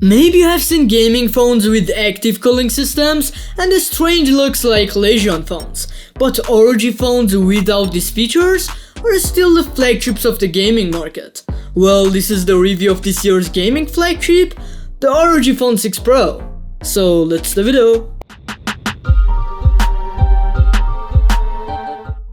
Maybe you have seen gaming phones with active cooling systems and the strange looks like Legion phones, but ROG phones without these features are still the flagships of the gaming market. Well, this is the review of this year's gaming flagship, the ROG Phone 6 Pro. So let's the video.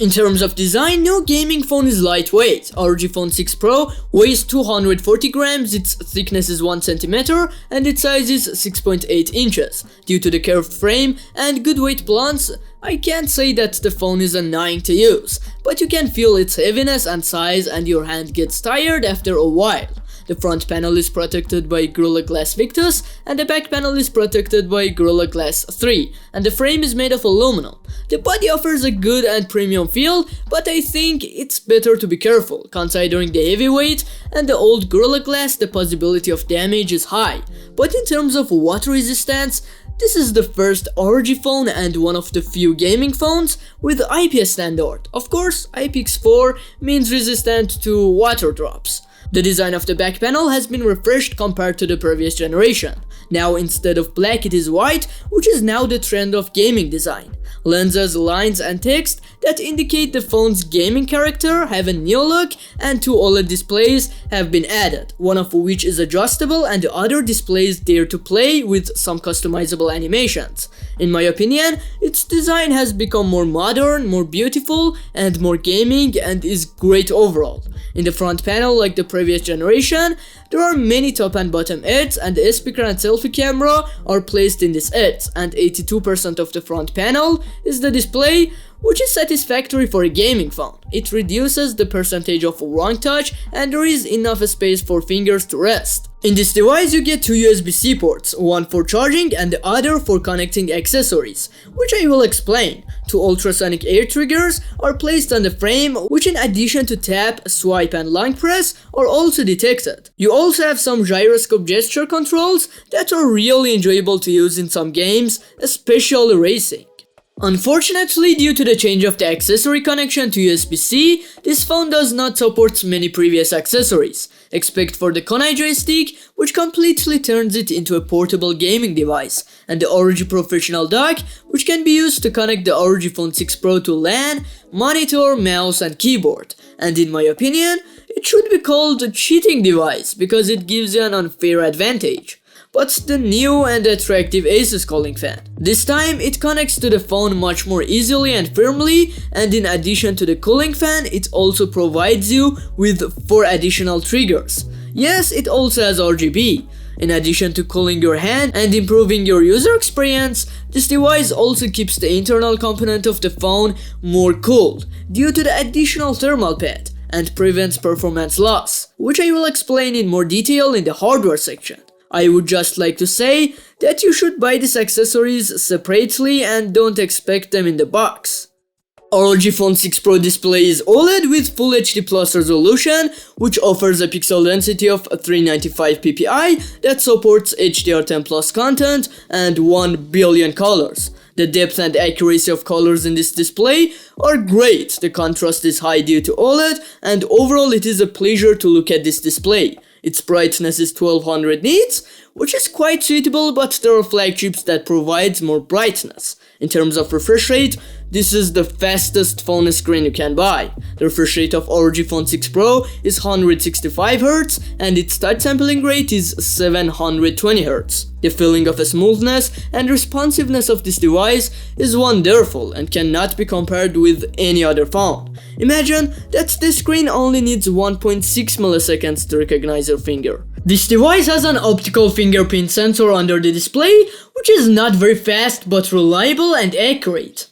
In terms of design, no gaming phone is lightweight. ROG Phone 6 Pro weighs 240 grams, its thickness is 1 cm, and its size is 6.8 inches. Due to the curved frame and good weight balance, I can't say that the phone is annoying to use, but you can feel its heaviness and size and your hand gets tired after a while. The front panel is protected by Gorilla Glass Victus and the back panel is protected by Gorilla Glass 3 and the frame is made of aluminum. The body offers a good and premium feel, but I think it's better to be careful. Considering the heavy weight and the old Gorilla Glass, the possibility of damage is high. But in terms of water resistance, this is the first ROG phone and one of the few gaming phones with IPS standard. Of course, IPX4 means resistant to water drops. The design of the back panel has been refreshed compared to the previous generation. Now instead of black it is white, which is now the trend of gaming design. Lenses, lines and text that indicate the phone's gaming character have a new look and two OLED displays have been added, one of which is adjustable and the other displays dare to play with some customizable animations. In my opinion, its design has become more modern, more beautiful and more gaming and is great overall. In the front panel, like the previous generation, there are many top and bottom edges and the speaker and selfie camera are placed in this edge, and 82% of the front panel is the display, which is satisfactory for a gaming phone. It reduces the percentage of wrong touch and there is enough space for fingers to rest. In this device you get two USB-C ports, one for charging and the other for connecting accessories, which I will explain. Two ultrasonic air triggers are placed on the frame, which in addition to tap, swipe and long press are also detected. You also have some gyroscope gesture controls that are really enjoyable to use in some games, especially racing. Unfortunately, due to the change of the accessory connection to USB-C, this phone does not support many previous accessories, except for the Konai joystick, which completely turns it into a portable gaming device, and the ROG Professional dock, which can be used to connect the ROG Phone 6 Pro to LAN, monitor, mouse and keyboard. And in my opinion, it should be called a cheating device because it gives you an unfair advantage. But the new and attractive Asus cooling fan. This time it connects to the phone much more easily and firmly, and in addition to the cooling fan, it also provides you with 4 additional triggers. Yes, it also has RGB. In addition to cooling your hand and improving your user experience, this device also keeps the internal component of the phone more cooled due to the additional thermal pad and prevents performance loss, which I will explain in more detail in the hardware section. I would just like to say that you should buy these accessories separately and don't expect them in the box. ROG Phone 6 Pro display is OLED with Full HD Plus resolution, which offers a pixel density of 395 ppi that supports HDR10 Plus content and 1 billion colors. The depth and accuracy of colors in this display are great, the contrast is high due to OLED, and overall it is a pleasure to look at this display. Its brightness is 1200 nits, which is quite suitable, but there are flagships that provides more brightness. In terms of refresh rate, this is the fastest phone screen you can buy. The refresh rate of ROG Phone 6 Pro is 165Hz and its touch sampling rate is 720Hz. The feeling of smoothness and responsiveness of this device is wonderful and cannot be compared with any other phone. Imagine that the screen only needs 1.6 milliseconds to recognize your finger. This device has an optical fingerprint sensor under the display, which is not very fast but reliable and accurate.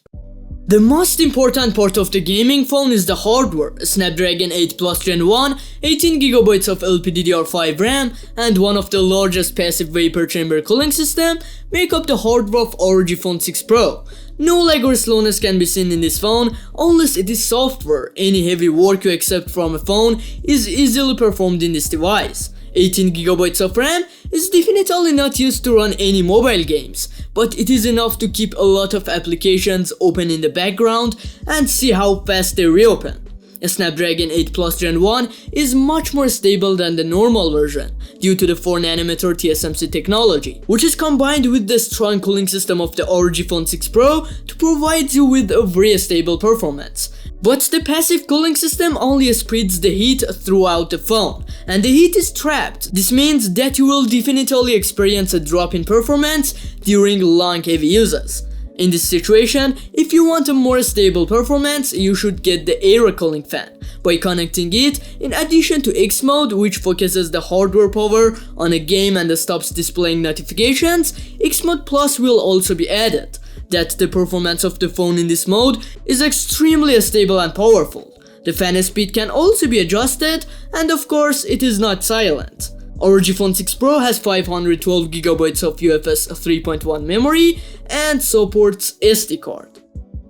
The most important part of the gaming phone is the hardware. Snapdragon 8 Plus Gen 1, 18GB of LPDDR5 RAM, and one of the largest passive vapor chamber cooling system make up the hardware of ROG Phone 6 Pro. No lag or slowness can be seen in this phone unless it is software. Any heavy work you accept from a phone is easily performed in this device. 18GB of RAM is definitely not used to run any mobile games, but it is enough to keep a lot of applications open in the background and see how fast they reopen. A Snapdragon 8 Plus Gen 1 is much more stable than the normal version due to the 4nm TSMC technology, which is combined with the strong cooling system of the ROG Phone 6 Pro to provide you with a very stable performance. But the passive cooling system only spreads the heat throughout the phone, and the heat is trapped. This means that you will definitely experience a drop in performance during long heavy uses. In this situation, if you want a more stable performance, you should get the air cooling fan by connecting it in addition to X mode, which focuses the hardware power on a game and stops displaying notifications. X mode Plus will also be added. That the performance of the phone in this mode is extremely stable and powerful. The fan speed can also be adjusted, and of course it is not silent. ROG Phone 6 Pro has 512GB of UFS 3.1 memory and supports SD card.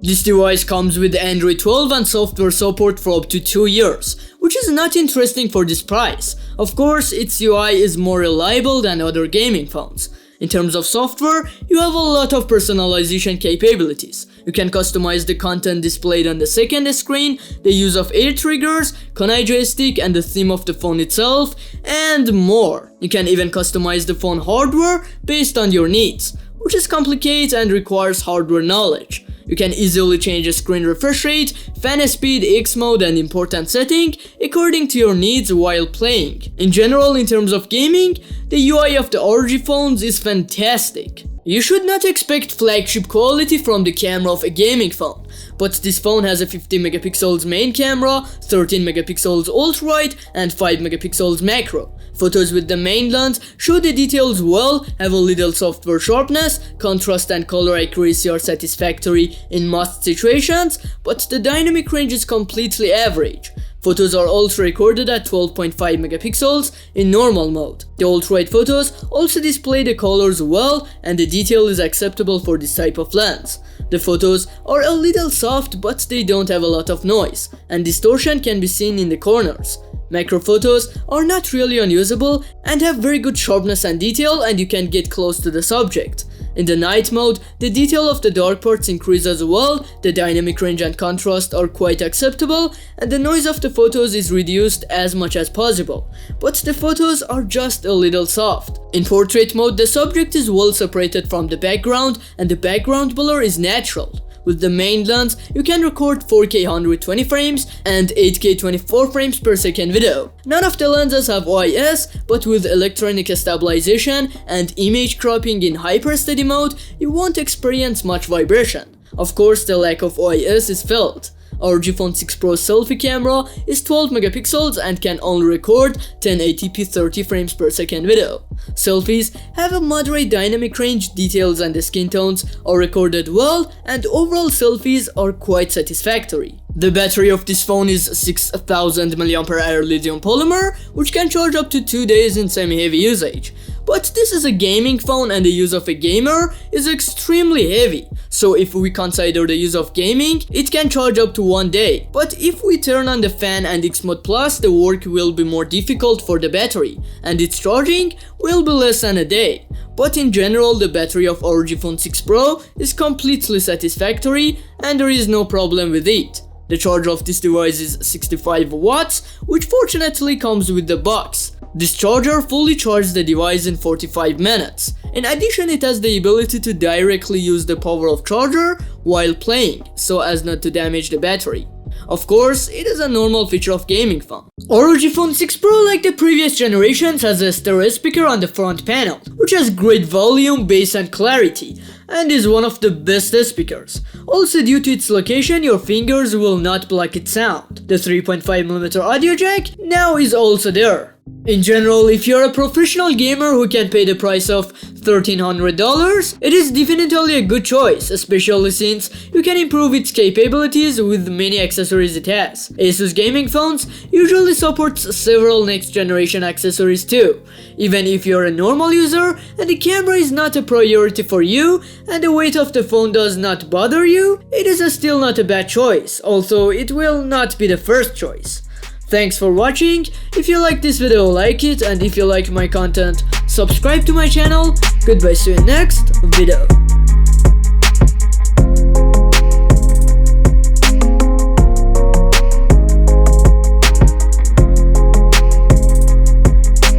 This device comes with Android 12 and software support for up to 2 years, which is not interesting for this price. Of course, its UI is more reliable than other gaming phones. In terms of software, you have a lot of personalization capabilities. You can customize the content displayed on the second screen, the use of air triggers, Konai joystick and the theme of the phone itself, and more. You can even customize the phone hardware based on your needs, which is complicated and requires hardware knowledge. You can easily change the screen refresh rate, fan speed, X mode and important setting according to your needs while playing. In general, in terms of gaming, the UI of the ROG phones is fantastic. You should not expect flagship quality from the camera of a gaming phone, but this phone has a 50MP main camera, 13MP ultra-wide and 5MP macro. Photos with the main lens show the details well, have a little software sharpness, contrast and color accuracy are satisfactory in most situations, but the dynamic range is completely average. Photos are also recorded at 12.5MP in normal mode. The ultra-wide photos also display the colors well and the detail is acceptable for this type of lens. The photos are a little soft but they don't have a lot of noise, and distortion can be seen in the corners. Macro photos are not really unusable and have very good sharpness and detail, and you can get close to the subject. In the night mode, the detail of the dark parts increase as well, the dynamic range and contrast are quite acceptable, and the noise of the photos is reduced as much as possible. But the photos are just a little soft. In portrait mode, the subject is well separated from the background and the background blur is natural. With the main lens, you can record 4K 120 frames and 8K 24 frames per second video. None of the lenses have OIS, but with electronic stabilization and image cropping in hyper steady mode, you won't experience much vibration. Of course, the lack of OIS is felt. ROG Phone 6 Pro selfie camera is 12MP and can only record 1080p 30 frames per second video. Selfies have a moderate dynamic range, details and the skin tones are recorded well, and overall selfies are quite satisfactory. The battery of this phone is 6000 mAh lithium polymer, which can charge up to 2 days in semi-heavy usage. But this is a gaming phone and the use of a gamer is extremely heavy. So if we consider the use of gaming, it can charge up to 1 day. But if we turn on the fan and X Mode Plus, the work will be more difficult for the battery and its charging will be less than a day. But in general, the battery of ROG Phone 6 Pro is completely satisfactory and there is no problem with it. The charge of this device is 65 watts, which fortunately comes with the box. This charger fully charges the device in 45 minutes. In addition, it has the ability to directly use the power of charger while playing, so as not to damage the battery. Of course, it is a normal feature of gaming phone. ROG Phone 6 Pro, like the previous generations, has a stereo speaker on the front panel, which has great volume, bass and clarity, and is one of the best speakers. Also, due to its location, your fingers will not block its sound. The 3.5mm audio jack now is also there. In general, if you're a professional gamer who can pay the price of $1,300, it is definitely a good choice, especially since you can improve its capabilities with many accessories it has. Asus gaming phones usually supports several next generation accessories too. Even if you're a normal user and the camera is not a priority for you and the weight of the phone does not bother you, it is still not a bad choice, although it will not be the first choice. Thanks for watching. If you like this video, like it, and if you like my content, subscribe to my channel. Goodbye, see you in next video.